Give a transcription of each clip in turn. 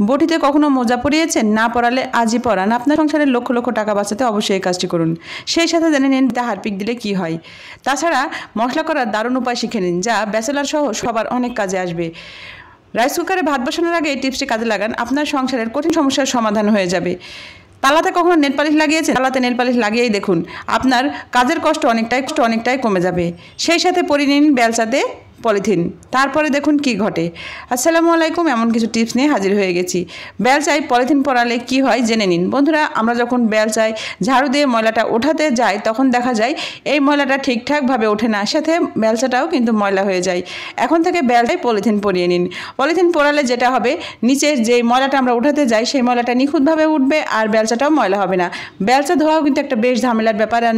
বটিতে কখনো মোজা পরিয়েছেন? না পরালে আজই পরান। আপনার সংসারের লক্ষ লক্ষ টাকা বাঁচাতে অবশ্যই এই কাজটি করুন। সেই সাথে জেনে নিন হারপিক দিলে কি হয়। তাছাড়া মশলা করার দারুণ উপায় শিখে নিন, যা ব্যাচেলার সহ সবার অনেক কাজে আসবে। রাইস কুকারে ভাত বসানোর আগে এই টিপসটি কাজে লাগান, আপনার সংসারের কঠিন সমস্যার সমাধান হয়ে যাবে। তালাতে কখনো নেল পালিশ লাগিয়েছেন? তালাতে নেল পালিশ লাগিয়েই দেখুন, আপনার কাজের কষ্ট অনেকটাই কমে যাবে। সেই সাথে পরিয়ে নিন বেলচাতে পলিথিন, তারপরে দেখুন কি ঘটে। আসসালামু আলাইকুম, এমন কিছু টিপস নিয়ে হাজির হয়ে গেছি। বেলচায় পলিথিন পরালে কি হয় জেনে নিন। বন্ধুরা, আমরা যখন বেলচায় ঝাড়ু দিয়ে ময়লাটা ওঠাতে যাই তখন দেখা যায় এই ময়লাটা ঠিকঠাকভাবে ওঠে না, সাথে বেলচাটাও কিন্তু ময়লা হয়ে যায়। এখন থেকে বেলচায় পলিথিন পরিয়ে নিন। পলিথিন পরালে যেটা হবে, নিচের যে ময়লাটা আমরা উঠাতে যাই সেই ময়লাটা নিখুঁতভাবে উঠবে আর বেলচাটাও ময়লা হবে না। বেলচা ধোয়াও কিন্তু একটা বেশ ঝামেলার ব্যাপার, আর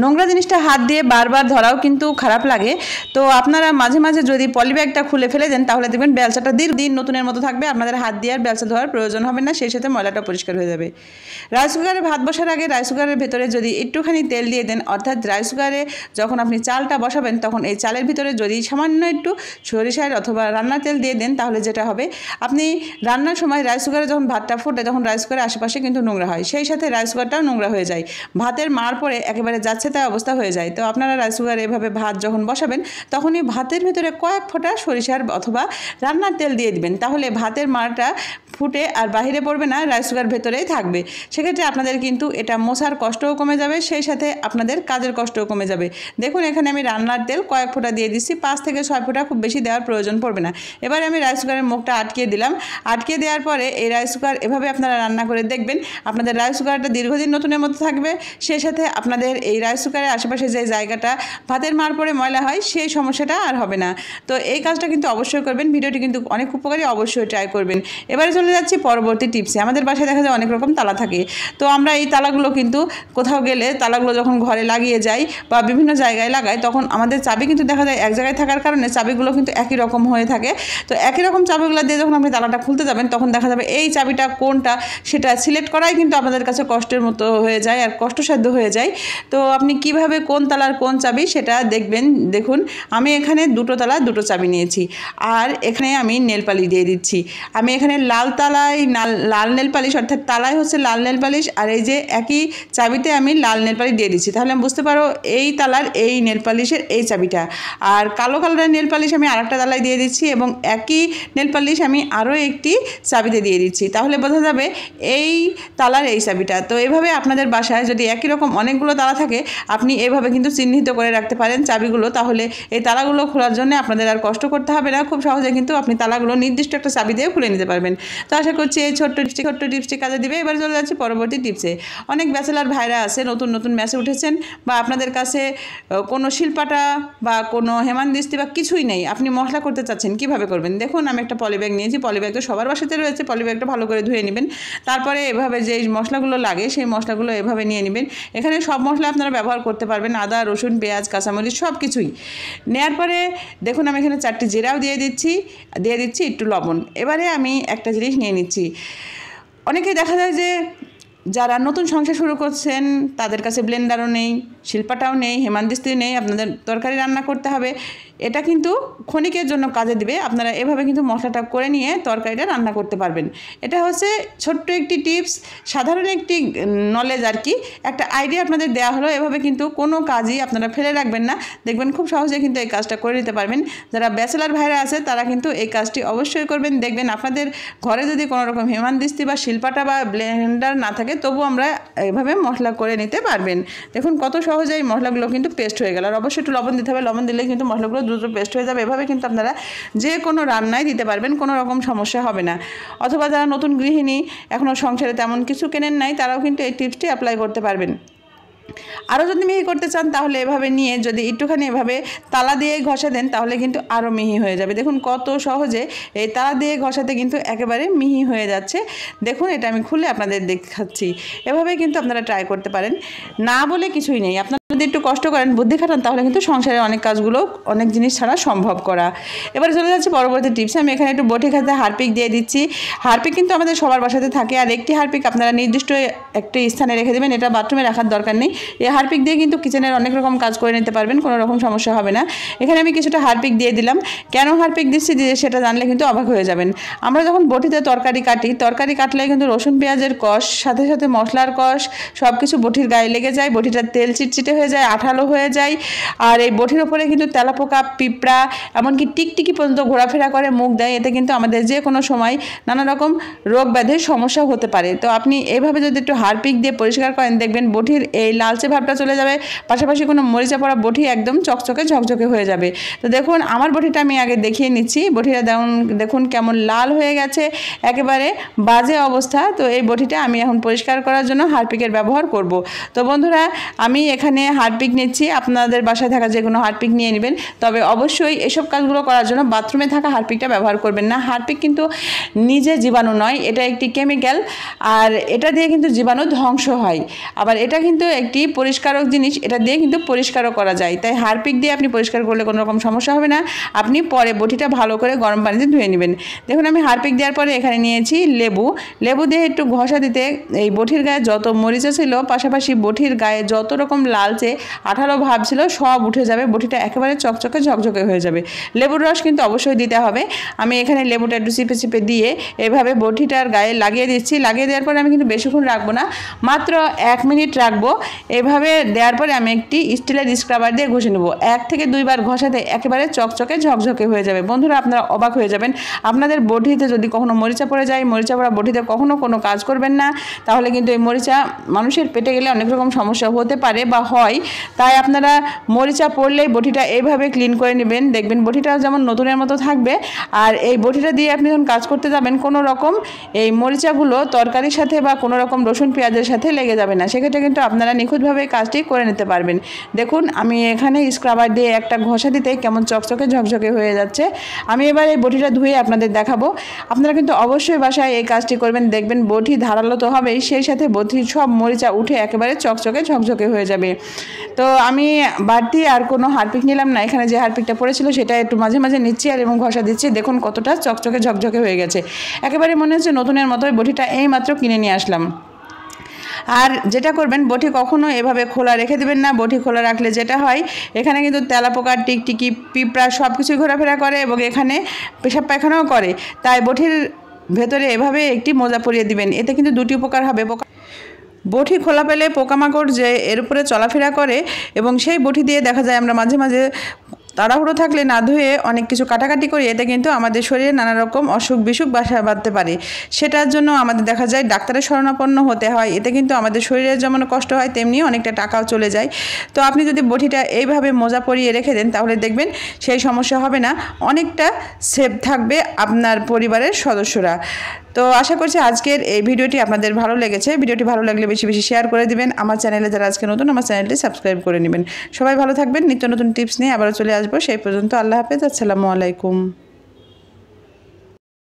নোংরা জিনিসটা হাত দিয়ে বারবার ধরাও কিন্তু খারাপ লাগে। তো আপনারা মাঝে মাঝে যদি পলিব্যাগটা খুলে ফেলে দেন তাহলে দেখবেন বেলচাটা দিন নতুনের মতো থাকবে, আপনাদের হাত দিয়ে আর বেলচা ধোয়ার প্রয়োজন হবে না, সেই সাথে ময়লাটা পরিষ্কার হয়ে যাবে। রাইস কুকারে ভাত বসার আগে রাইস কুকারের ভেতরে যদি একটুখানি তেল দিয়ে দেন, অর্থাৎ রাইস কুকারে যখন আপনি চালটা বসাবেন তখন এই চালের ভিতরে যদি সামান্য একটু সরিষার অথবা রান্নার তেল দিয়ে দেন, তাহলে যেটা হবে, আপনি রান্নার সময় রাইস কুকারে যখন ভাতটা ফোটে তখন রাইস কুকারের আশেপাশে কিন্তু নোংরা হয়, সেই সাথে রাইস কুকারটাও নোংরা হয়ে যায়, ভাতের মার পরে একেবারে তাই অবস্থা হয়ে যায়। তো আপনারা রাইস কুকারে এভাবে ভাত যখন বসাবেন তখনই ভাতের ভিতরে কয়েক ফোঁটা সরিষার অথবা রান্নার তেল দিয়ে দিবেন, তাহলে ভাতের মারটা ফুটে আর বাহিরে পড়বে না, রাইস কুকার ভেতরেই থাকবে। সেক্ষেত্রে আপনাদের কিন্তু এটা মোছার কষ্টও কমে যাবে, সেই সাথে আপনাদের কাজের কষ্টও কমে যাবে। দেখুন, এখানে আমি রান্নার তেল কয়েক ফোঁটা দিয়ে দিচ্ছি, 5 থেকে 6 ফোঁটা, খুব বেশি দেওয়ার প্রয়োজন পড়বে না। এবারে আমি রাইস কুকারের মুখটা আটকে দিলাম। আটকে দেওয়ার পরে এই রাইস কুকার এভাবে আপনারা রান্না করে দেখবেন, আপনাদের রাইস কুকারটা দীর্ঘদিন নতুনের মতো থাকবে। সেই সাথে আপনাদের এই রাইস কুকারের আশেপাশে যে জায়গাটা ভাতের মার পরে ময়লা হয় সেই সমস্যাটা আর হবে না। তো এই কাজটা কিন্তু অবশ্যই করবেন, ভিডিওটি কিন্তু অনেক উপকারী, অবশ্যই ট্রাই করবেন। এবারে চলে যাচ্ছি পরবর্তী টিপসে। আমাদের বাসায় দেখা যায় অনেক রকম তালা থাকে, তো আমরা এই তালাগুলো কিন্তু কোথাও গেলে তালাগুলো যখন ঘরে লাগিয়ে যাই বা বিভিন্ন জায়গায় লাগাই, তখন আমাদের চাবি কিন্তু দেখা যায় এক জায়গায় থাকার কারণে চাবিগুলো কিন্তু একই রকম হয়ে থাকে। তো একই রকম চাবিগুলো দিয়ে যখন আপনি তালাটা খুলতে যাবেন তখন দেখা যাবে এই চাবিটা কোনটা সেটা সিলেক্ট করাই কিন্তু আপনাদের কাছে কষ্টের মতো হয়ে যায় আর কষ্টসাধ্য হয়ে যায়। তো আপনি কিভাবে কোন তালার কোন চাবি সেটা দেখবেন। দেখুন, আমি এখানে দুটো তালা দুটো চাবি নিয়েছি, আর এখানে আমি নেল পালিশ দিয়ে দিচ্ছি। আমি এখানে লাল নেল পালিশ, অর্থাৎ তালায় হচ্ছে লাল নেল পালিশ, আর এই যে একই চাবিতে আমি লাল নেল পালিশ দিয়ে দিচ্ছি, তাহলে আমি বুঝতে পারো এই তালার এই নেল পালিশের এই চাবিটা। আর কালো কালারের নেল পালিশ আমি আরেকটা তালায় দিয়ে দিচ্ছি, এবং একই নেল পালিশ আমি আরও একটি চাবিতে দিয়ে দিচ্ছি, তাহলে বোঝা যাবে এই তালার এই চাবিটা। তো এভাবে আপনাদের বাসায় যদি একই রকম অনেকগুলো তালা থাকে, আপনি এভাবে কিন্তু চিহ্নিত করে রাখতে পারেন চাবিগুলো, তাহলে এই তালাগুলো খোলার জন্য আপনাদের আর কষ্ট করতে হবে না, খুব সহজে কিন্তু আপনি তালাগুলো নির্দিষ্ট একটা চাবি দিয়ে খুলে নিতে পারবেন। তো আশা করছি এই ছোট্ট টিপসটি কাজে দিবে। এবার চলে যাচ্ছি পরবর্তী টিপসে। অনেক ব্যাচেলার ভাইরা আছে, নতুন ম্যাচে উঠেছেন, বা আপনাদের কাছে কোনো শিলপাটা বা কোনো হেমানদিস্তি বা কিছুই নেই, আপনি মশলা করতে চাচ্ছেন, কিভাবে করবেন? দেখুন, আমি একটা পলিব্যাগ নিয়েছি, পলিব্যাগ তো সবার বাসাতে রয়েছে, পলিব্যাগটা ভালো করে ধুয়ে নেবেন। তারপরে এভাবে যে মশলাগুলো লাগে সেই মশলাগুলো এভাবে নিয়ে নেবেন। এখানে সব মশলা আপনারা ব্যবহার করতে পারবেন, আদা, রসুন, পেঁয়াজ, কাঁচামরিচ সব কিছুই নেওয়ার পরে দেখুন আমি এখানে 4টি জিরাও দিয়ে দিচ্ছি একটু লবণ। এবারে আমি একটা জিনিস নিয়ে নিচ্ছি। অনেকেই দেখা যায় যে যারা নতুন সংসার শুরু করছেন তাদের কাছে ব্লেন্ডারও নেই, শিল্পাটাও নেই, হেমানদিস্তিও নেই, আপনাদের তরকারি রান্না করতে হবে, এটা কিন্তু ক্ষণিকের জন্য কাজে দিবে। আপনারা এভাবে কিন্তু মশলাটা করে নিয়ে তরকারিটা রান্না করতে পারবেন। এটা হচ্ছে ছোট্ট একটি টিপস, সাধারণ একটি নলেজ আর কি, একটা আইডিয়া আপনাদের দেওয়া হলো। এভাবে কিন্তু কোনো কাজই আপনারা ফেলে রাখবেন না, দেখবেন খুব সহজে কিন্তু এই কাজটা করে নিতে পারবেন। যারা ব্যাচেলার ভাইরা আছে তারা কিন্তু এই কাজটি অবশ্যই করবেন। দেখবেন আপনাদের ঘরে যদি কোনো রকম হেমানদিস্তি বা শিল্পাটা বা ব্লেন্ডার না থাকে, তবু আমরা এইভাবে মশলা করে নিতে পারবেন। দেখুন কত সহজে এই মশলাগুলো কিন্তু পেস্ট হয়ে গেল। আর অবশ্যই একটু লবণ দিতে হবে, লবণ দিলে কিন্তু মশলাগুলো দ্রুত পেস্ট হয়ে যাবে। এভাবে কিন্তু আপনারা যে কোনো রান্নায় দিতে পারবেন, কোনো রকম সমস্যা হবে না। অথবা যারা নতুন গৃহিণী, এখনও সংসারে তেমন কিছু কেনেন নাই, তারাও কিন্তু এই টিপসটি অ্যাপ্লাই করতে পারবেন। আরও যদি মিহি করতে চান তাহলে এভাবে নিয়ে যদি একটুখানি এভাবে তালা দিয়ে ঘষা দেন তাহলে কিন্তু আরও মিহি হয়ে যাবে। দেখুন কত সহজে এই তালা দিয়ে ঘষাতে কিন্তু একেবারে মিহি হয়ে যাচ্ছে। দেখুন, এটা আমি খুলে আপনাদের দেখাচ্ছি। এভাবে কিন্তু আপনারা ট্রাই করতে পারেন, না বলে কিছুই নেই। আপনার যদি একটু কষ্ট করেন, বুদ্ধি খাটান, তাহলে কিন্তু সংসারের অনেক কাজগুলো অনেক জিনিস ছাড়া সম্ভব করা। এবারে চলে যাচ্ছে পরবর্তী টিপস। আমি এখানে একটু বটি খাতে হারপিক দিয়ে দিচ্ছি। হারপিক কিন্তু আমাদের সবার বাসাতে থাকে, আর একটি হারপিক আপনারা নির্দিষ্ট একটি স্থানে রেখে দেবেন, এটা বাথরুমে রাখার দরকার নেই। এই হারপিক দিয়ে কিন্তু কিচেনের অনেক রকম কাজ করে নিতে পারবেন, কোনো রকম সমস্যা হবে না। এখানে আমি কিছুটা হারপিক দিয়ে দিলাম। কেন হারপিক দিচ্ছি সেটা জানলে কিন্তু অবাক হয়ে যাবেন। আমরা যখন বটিতে তরকারি কাটলে কিন্তু রসুন পেঁয়াজের কষ, সাথে সাথে মশলার কষ সব কিছু বটির গায়ে লেগে যায়, বটিটার তেল চিটচিটে হয়ে যায়, আঠালো হয়ে যায়। আর এই বটির ওপরে কিন্তু তেলাপোকা, পিঁপড়া, এমনকি টিকটিকি পর্যন্ত ঘোরাফেরা করে, মুখ দেয়। এতে কিন্তু আমাদের যে কোনো সময় নানা রকম রোগ ব্যাধির সমস্যা হতে পারে। তো আপনি এইভাবে যদি একটু হারপিক দিয়ে পরিষ্কার করেন, দেখবেন বটির এই লালচে ভাবটা চলে যাবে, পাশাপাশি কোনো মরিচা পড়া বটি একদম চকচকে ঝকঝকে হয়ে যাবে। তো দেখুন আমার বটিটা আমি আগে দেখিয়ে নিচ্ছি। বটিটা দেখুন কেমন লাল হয়ে গেছে, একেবারে বাজে অবস্থা। তো এই বটিটা আমি এখন পরিষ্কার করার জন্য হারপিকের ব্যবহার করব। তো বন্ধুরা, আমি এখানে হারপিক নিচ্ছি, আপনাদের বাসায় থাকা যে কোনো হারপিক নিয়ে নেবেন। তবে অবশ্যই এসব কাজগুলো করার জন্য বাথরুমে থাকা হারপিকটা ব্যবহার করবেন না। হারপিক কিন্তু নিজে জীবাণু নয়, এটা একটি কেমিক্যাল, আর এটা দিয়ে কিন্তু জীবাণু ধ্বংস হয়। আবার এটা কিন্তু একটি পরিষ্কারক জিনিস, এটা দিয়ে কিন্তু পরিষ্কারও করা যায়। তাই হারপিক দিয়ে আপনি পরিষ্কার করলে কোনো রকম সমস্যা হবে না। আপনি পরে বটিটা ভালো করে গরম পানিতে ধুয়ে নেবেন। দেখুন আমি হারপিক দেওয়ার পরে এখানে নিয়েছি লেবু দিয়ে একটু ঘষা দিতে এই বটির গায়ে যত মরিচা ছিল, পাশাপাশি বটির গায়ে যত রকম লালচে আঠালো ভাব ছিল সব উঠে যাবে, বটিটা একেবারে চকচকে ঝকঝকে হয়ে যাবে। লেবুর রস কিন্তু অবশ্যই দিতে হবে। আমি এখানে লেবুটা একটু চিপে চিপে দিয়ে এভাবে বটিটার গায়ে লাগিয়ে দিচ্ছি। লাগিয়ে দেওয়ার পরে আমি কিন্তু বেশিক্ষণ রাখবো না, মাত্র 1 মিনিট রাখবো। এভাবে দেওয়ার পরে আমি একটি স্টিলের স্ক্রাবার দিয়ে ঘষে নেবো। 1 থেকে 2 বার ঘষাতে একেবারে চকচকে ঝকঝকে হয়ে যাবে। বন্ধুরা, আপনারা অবাক হয়ে যাবেন। আপনাদের বটিতে যদি কখনো মরিচা পড়ে যায়, মরিচা পড়া বটিতে কখনো কোনো কাজ করবেন না, তাহলে কিন্তু এই মরিচা মানুষের পেটে গেলে অনেক রকম সমস্যা হতে পারে বা হয়। তাই আপনারা মরিচা পড়লেই বটিটা এইভাবে ক্লিন করে নেবেন, দেখবেন বটিটাও যেমন নতুনের মতো থাকবে। আর এই বটিটা দিয়ে আপনি যখন কাজ করতে যাবেন, কোনো রকম এই মরিচাগুলো তরকারির সাথে বা কোনো রকম রসুন পেঁয়াজের সাথে লেগে যাবে না। সেক্ষেত্রে কিন্তু আপনারা নিখুঁতভাবে কাজটি করে নিতে পারবেন। দেখুন আমি এখানে স্ক্রাবার দিয়ে একটা ঘষা দিতে কেমন চকচকে ঝকঝকে হয়ে যাচ্ছে। আমি এবার এই বটিটা ধুয়ে আপনাদের দেখাবো। আপনারা কিন্তু অবশ্যই বাসায় এই কাজটি করবেন, দেখবেন বটি ধারালো তো হবেই, সেই সাথে বটির সব মরিচা উঠে একেবারে চকচকে ঝকঝকে হয়ে যাবে। তো আমি বাড়তি আর কোনো হারপিক নিলাম না, এখানে যে হারপিকটা পড়েছিল সেটা একটু মাঝে মাঝে নিচ্ছি আর এবং ঘষা দিচ্ছি। দেখুন কতটা চকচকে ঝকঝকে হয়ে গেছে, একেবারে মনে হচ্ছে নতুনের মতোই। বটিটা এই মাত্র কিনে নিয়ে আসলাম। আর যেটা করবেন, বটি কখনো এভাবে খোলা রেখে দেবেন না। বটি খোলা রাখলে যেটা হয়, এখানে কিন্তু তেলাপোকা, টিকটিকি, পিঁপড়া সব কিছুই ঘোরাফেরা করে এবং এখানে পেশাব পায়খানাও করে। তাই বটির ভেতরে এভাবে একটি মোজা পরিয়ে দিবেন, এতে কিন্তু দুটি উপকার হবে। বটি খোলা পেলে পোকামাকড় যে এর উপরে চলাফেরা করে, এবং সেই বটি দিয়ে দেখা যায় আমরা মাঝে মাঝে তাড়াহুড়ো থাকলে না ধুয়ে অনেক কিছু কাটাকাটি করি, এতে কিন্তু আমাদের শরীরে নানা রকম অসুখ বিসুখ বাসা বাঁধতে পারে। সেটার জন্য আমাদের দেখা যায় ডাক্তারের শরণাপন্ন হতে হয়। এতে কিন্তু আমাদের শরীরের যেমন কষ্ট হয়, তেমনি অনেকটা টাকাও চলে যায়। তো আপনি যদি বটিটা এইভাবে মোজা পরিয়ে রেখে দেন, তাহলে দেখবেন সেই সমস্যা হবে না, অনেকটা সেফ থাকবে আপনার পরিবারের সদস্যরা। তো আশা করছি আজকের এই ভিডিওটি আপনাদের ভালো লেগেছে। ভিডিওটি ভালো লাগলে বেশি বেশি শেয়ার করে দিবেন। আমার চ্যানেলে যারা আজকে নতুন, আমার চ্যানেলটি সাবস্ক্রাইব করে নেবেন। সবাই ভালো থাকবেন। নিত্য নতুন টিপস নিয়ে আবারও চলে আসবো। সেই পর্যন্ত আল্লাহ হাফেজ, আসসালামু আলাইকুম।